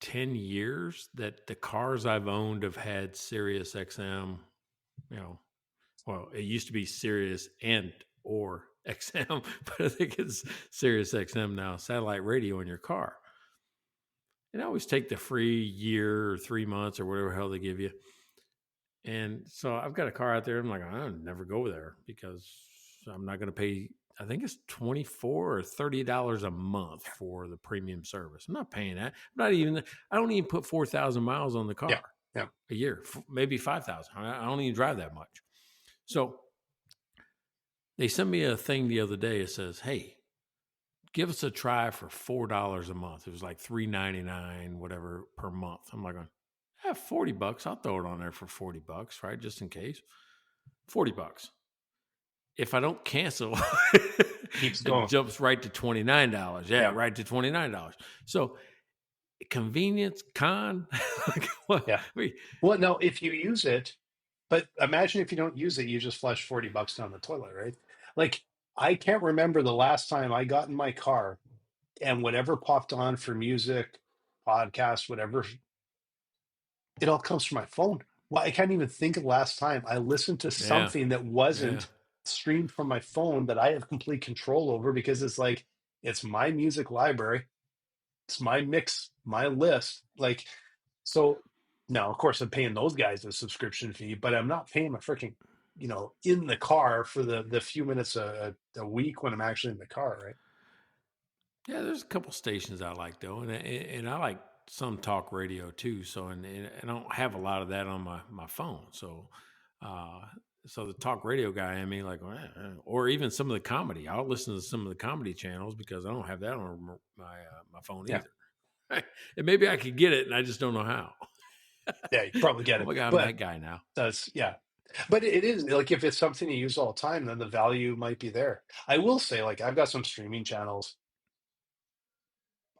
Speaker 2: 10 years that the cars I've owned have had Sirius XM, well, it used to be Sirius and or XM, but I think it's Sirius XM now, satellite radio in your car. And I always take the free year or 3 months or whatever hell they give you. And so I've got a car out there. I'm like, I'll never go there because I'm not going to pay. I think it's $24 or $30 a month for the premium service. I'm not paying that. I don't even put 4,000 miles on the car a year, maybe 5,000. I don't even drive that much. So they sent me a thing the other day. It says, hey, give us a try for $4 a month. It was like $3.99, whatever per month. I'm like, $40. I'll throw it on there for $40, right? Just in case. $40. If I don't cancel,
Speaker 4: Keeps going.
Speaker 2: It jumps right to $29. Yeah, right to $29. So convenience, con.
Speaker 4: Yeah. Well, no, if you use it, but imagine if you don't use it, you just flush $40 down the toilet, right? Like, I can't remember the last time I got in my car and whatever popped on for music, podcast, whatever, it all comes from my phone. Well, I can't even think of the last time I listened to
Speaker 2: Yeah.
Speaker 4: something that
Speaker 2: Yeah.
Speaker 4: wasn't streamed from my phone that I have complete control over, because it's like, it's my music library, it's my mix, my list. Like, so now, of course, I'm paying those guys a subscription fee, but I'm not paying a freaking, in the car for the few minutes a week when I'm actually in the car, right?
Speaker 2: Yeah, there's a couple stations I like though, and I like some talk radio too. So and I don't have a lot of that on my phone. So, uh, so the talk radio guy, I mean, like, or even some of the comedy. I'll listen to some of the comedy channels because I don't have that on my phone
Speaker 4: Yeah,
Speaker 2: either. And maybe I could get it, and I just don't know how.
Speaker 4: yeah, you probably get
Speaker 2: Oh
Speaker 4: it,
Speaker 2: my God, I'm
Speaker 4: but
Speaker 2: that guy now.
Speaker 4: that's yeah. But it is like, if it's something you use all the time, then the value might be there. I will say, like, I've got some streaming channels.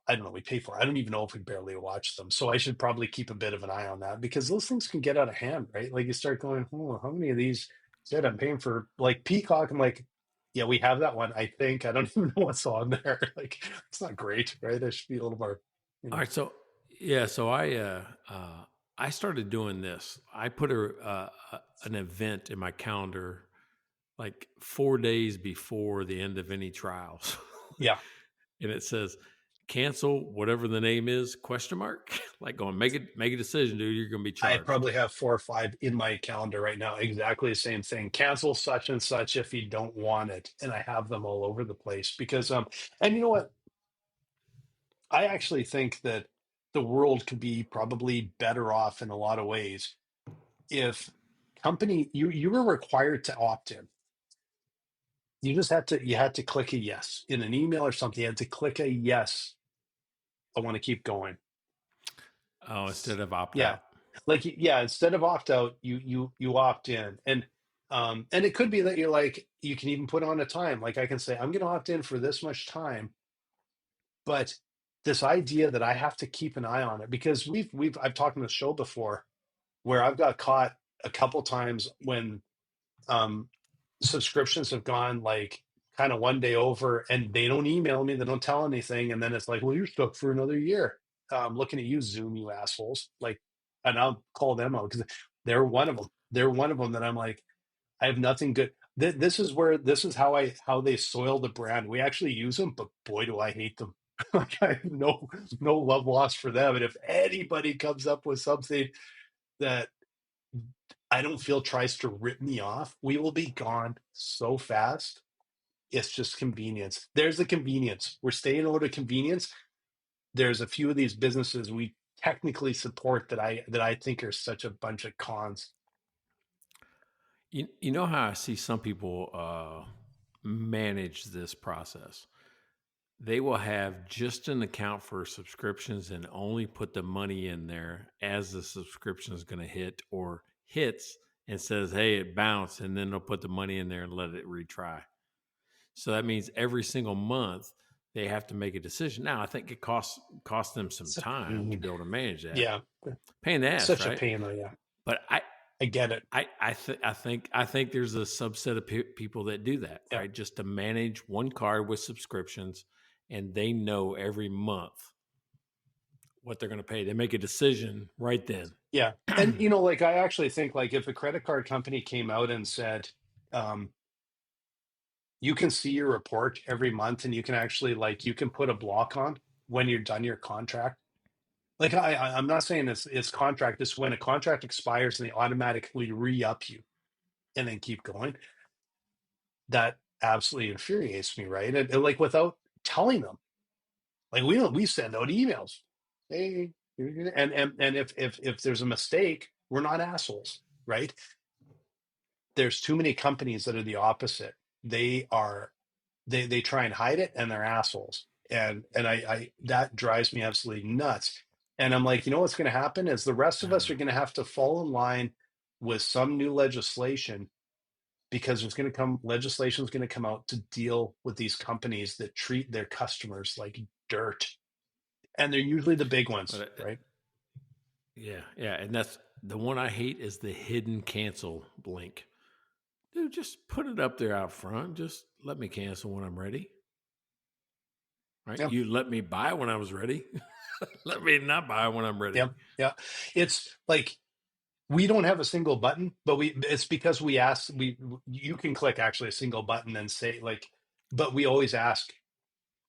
Speaker 4: I don't know, we pay for. I don't even know if we barely watch them. So I should probably keep a bit of an eye on that, because those things can get out of hand, right? Like, you start going, oh, how many of these said I'm paying for, like, Peacock? I'm like, yeah, we have that one. I think I don't even know what's on there. Like, it's not great, right? I should be a little more,
Speaker 2: All right, so yeah, so I started doing this. I put an event in my calendar like 4 days before the end of any trials.
Speaker 4: yeah.
Speaker 2: And it says cancel whatever the name is, question mark. Like going, make a decision, dude. You're gonna be
Speaker 4: I
Speaker 2: charged.
Speaker 4: probably have 4 or 5 in my calendar right now. Exactly the same thing. Cancel such and such if you don't want it. And I have them all over the place because, and you know what? I actually think that the world could be probably better off in a lot of ways if you were required to opt in. You had to click a yes in an email or something. You had to click a yes. I want to keep going.
Speaker 2: Oh, instead of opt
Speaker 4: Yeah.
Speaker 2: out.
Speaker 4: Like, yeah, instead of opt out, you opt in. And it could be that you're like, you can even put on a time. Like, I can say, I'm gonna opt in for this much time, but this idea that I have to keep an eye on it, because I've talked on the show before where I've got caught a couple times when um subscriptions have gone like kind of one day over, and they don't email me, they don't tell anything, and then it's like, well, you're stuck for another year. Looking at you, Zoom, you assholes. Like, and I'll call them out because they're one of them that I'm like, I have nothing good. This is how they soil the brand. We actually use them, but boy, do I hate them. Like, I have no love lost for them. And if anybody comes up with something that I don't feel tries to rip me off, we will be gone so fast. It's just convenience. There's the convenience. We're staying out of convenience. There's a few of these businesses we technically support that I think are such a bunch of cons.
Speaker 2: You know how I see some people manage this process? They will have just an account for subscriptions and only put the money in there as the subscription is going to hit or hits and says, hey, it bounced. And then they'll put the money in there and let it retry. So that means every single month they have to make a decision. Now, I think it costs them some time to be able to manage that.
Speaker 4: Yeah.
Speaker 2: Pain in the ass,
Speaker 4: Such
Speaker 2: right?
Speaker 4: a pain, though, yeah.
Speaker 2: But
Speaker 4: I get it.
Speaker 2: I think there's a subset of people that do that,
Speaker 4: Yeah.
Speaker 2: right? Just to manage one card with subscriptions, and they know every month what they're going to pay. They make a decision right then.
Speaker 4: Yeah. And, like, I actually think, like, if a credit card company came out and said, you can see your report every month, and you can actually, like, you can put a block on when you're done your contract. Like, I'm not saying it's contract. It's when a contract expires and they automatically re-up you and then keep going. That absolutely infuriates me, right? And like, without telling them, like, we send out emails, hey, and if there's a mistake, we're not assholes, right? There's too many companies that are the opposite. They try and hide it, and they're assholes, and I that drives me absolutely nuts. And I'm like, what's going to happen is the rest of us are going to have to fall in line with some new legislation, because legislation is going to come out to deal with these companies that treat their customers like dirt, and they're usually the big ones, right?
Speaker 2: Yeah, and that's the one I hate is the hidden cancel link. Dude, just put it up there out front. Just let me cancel when I'm ready. Right?
Speaker 4: Yeah.
Speaker 2: You let me buy when I was ready. Let me not buy when I'm ready.
Speaker 4: Yeah. It's like, We don't have a single button, but it's because we ask, you can click actually a single button and say like, but we always ask,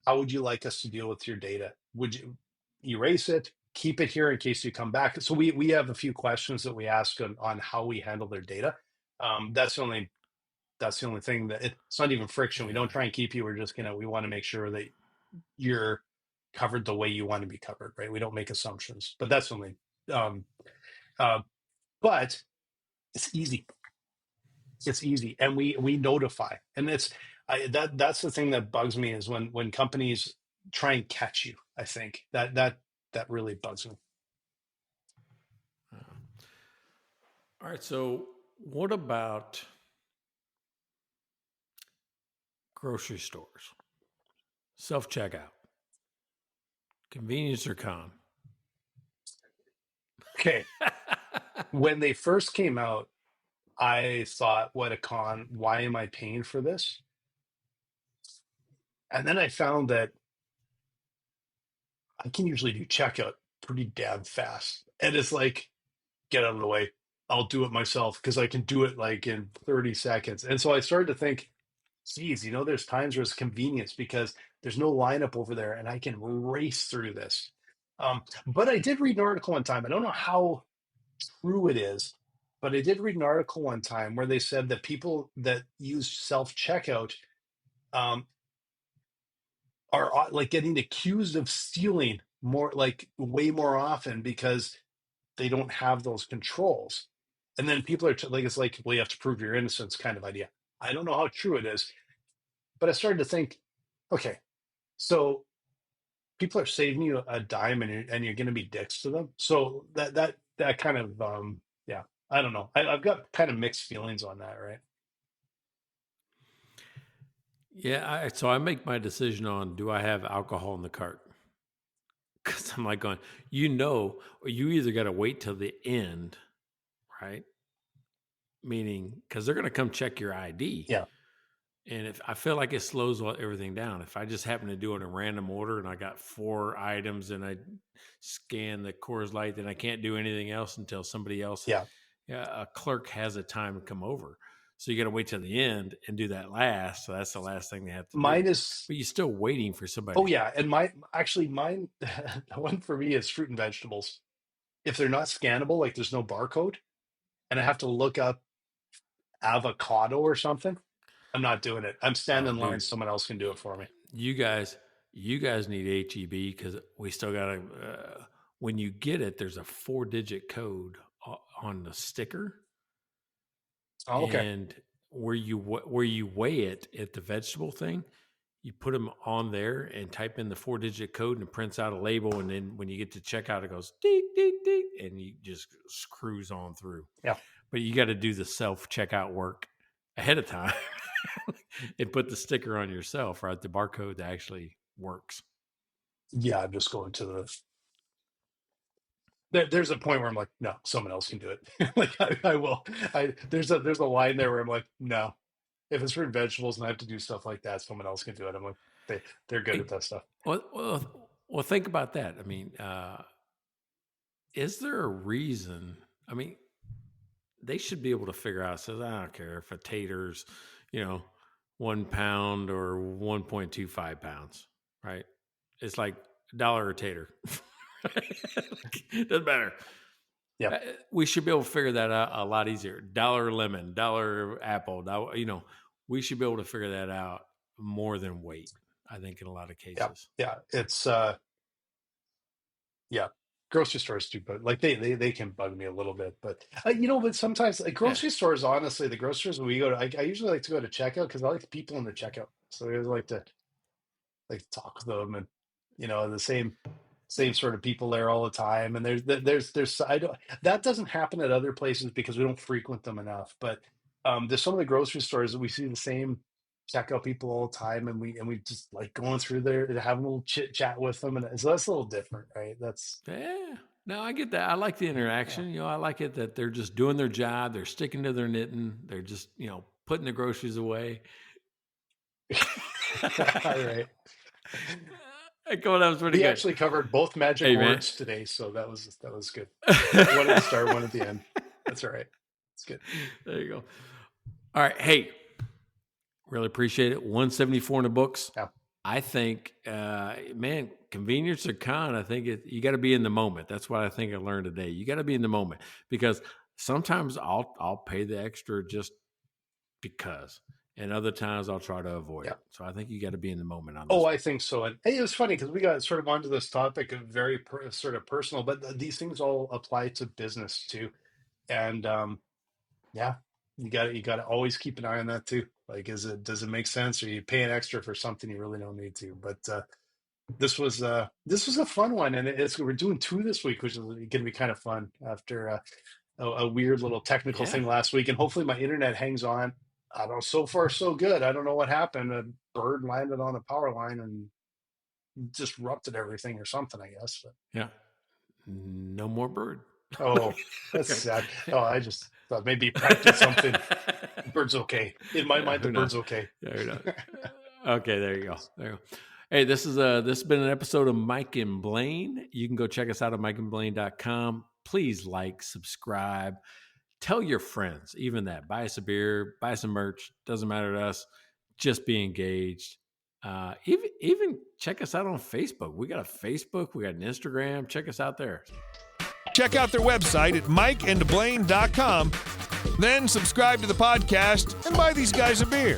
Speaker 4: how would you like us to deal with your data? Would you erase it, keep it here in case you come back? So we have a few questions that we ask on how we handle their data. That's the only thing that it's not even friction. We don't try and keep you. We're just we want to make sure that you're covered the way you want to be covered, right? We don't make assumptions, but that's only but it's easy. It's easy, and we notify, and that's the thing that bugs me is when companies try and catch you. I think that really bugs me.
Speaker 2: All right, so what about grocery stores? Self-checkout. Convenience or con?
Speaker 4: Okay. When they first came out, I thought, what a con. Why am I paying for this? And then I found that I can usually do checkout pretty damn fast. And it's like, get out of the way. I'll do it myself because I can do it like in 30 seconds. And so I started to think, geez, there's times where it's convenience because there's no lineup over there and I can race through this. But I did read an article one time. I don't know how true it is, but I did read an article one time where they said that people that use self-checkout are like getting accused of stealing more, like way more often because they don't have those controls. And then people are like, it's like, well, you have to prove your innocence kind of idea. I don't know how true it is, but I started to think, okay, so people are saving you a dime and you're going to be dicks to them. So that kind of, yeah, I don't know. I've got kind of mixed feelings on that, right?
Speaker 2: Yeah, so I make my decision on, do I have alcohol in the cart? Because I'm like going, you either got to wait till the end, right? Meaning, because they're going to come check your ID.
Speaker 4: Yeah.
Speaker 2: And if I feel like it slows everything down, if I just happen to do it in a random order and I got 4 items and I scan the Coors Light, then I can't do anything else until somebody else, a clerk has a time to come over. So you got to wait till the end and do that last. So that's the last thing they have to
Speaker 4: do.
Speaker 2: But you're still waiting for somebody.
Speaker 4: Oh yeah, and mine, the one for me is fruit and vegetables. If they're not scannable, like there's no barcode, and I have to look up avocado or something, I'm not doing it. I'm standing in line. Someone else can do it for me.
Speaker 2: You guys need HEB because we still got to. When you get it, there's a 4-digit code on the sticker.
Speaker 4: Oh, okay.
Speaker 2: And where you weigh it at the vegetable thing, you put them on there and type in the 4-digit code and it prints out a label. And then when you get to checkout, it goes ding, ding, ding, and you just cruise on through.
Speaker 4: Yeah.
Speaker 2: But you got to do the self checkout work ahead of time and put the sticker on yourself, right? The barcode that actually works.
Speaker 4: Yeah, I'm just going to there's a point where I'm like, no, someone else can do it. Like I will. There's a line there where I'm like, no, if it's fruit and vegetables and I have to do stuff like that, someone else can do it. I'm like, they're good at that stuff.
Speaker 2: Well, think about that. I mean, is there a reason? I mean, they should be able to figure out. Says, I don't care if a tater's, 1 pound or 1.25 pounds, right? It's like $1 a tater. Doesn't matter.
Speaker 4: Yeah,
Speaker 2: we should be able to figure that out a lot easier. $1 lemon, $1 apple. We should be able to figure that out more than weight. I think in a lot of cases.
Speaker 4: Yeah. It's grocery stores do, but like they can bug me a little bit. But but sometimes like grocery stores, honestly, the groceries we go to, I usually like to go to checkout because I like the people in the checkout. So I like to talk with them and the same sort of people there all the time. And there's that doesn't happen at other places because we don't frequent them enough. But there's some of the grocery stores that we see the same checkout people all the time, and we just like going through there and having a little chit chat with them, and so that's a little different, right?
Speaker 2: No, I get that. I like the interaction. I like it that they're just doing their job. They're sticking to their knitting. They're just putting the groceries away.
Speaker 4: All right.
Speaker 2: That was pretty good.
Speaker 4: We actually covered both magic words today, so that was good. One at the start, one at the end. That's all right. It's good.
Speaker 2: There you go. All right. Hey, really appreciate it. 174 in the books.
Speaker 4: Yeah.
Speaker 2: I think, man, convenience or con, I think you got to be in the moment. That's what I think I learned today. You got to be in the moment, because sometimes I'll pay the extra just because, and other times I'll try to avoid it. So I think you got to be in the moment on this.
Speaker 4: I think so. And hey, it was funny because we got sort of onto this topic of very sort of personal, but these things all apply to business too. And yeah, you got to always keep an eye on that too. Like, does it make sense, or you paying extra for something you really don't need to? But this was a fun one, and we're doing 2 this week, which is going to be kind of fun after a weird little technical thing last week. And hopefully my internet hangs on. I don't know, so far so good. I don't know what happened. A bird landed on a power line and disrupted everything or something, I guess. But.
Speaker 2: Yeah, no more bird.
Speaker 4: Oh, that's sad. Oh, I just thought maybe practice something. The bird's okay. In my mind, the bird's okay.
Speaker 2: Okay, there you go. Hey, this has been an episode of Mike and Blaine. You can go check us out at mikeandblaine.com. Please like, subscribe, tell your friends, even that. Buy us a beer, buy some merch. Doesn't matter to us. Just be engaged. Even check us out on Facebook. We got a Facebook. We got an Instagram. Check us out there.
Speaker 5: Check out their website at mikeandblaine.com. Then subscribe to the podcast and buy these guys a beer.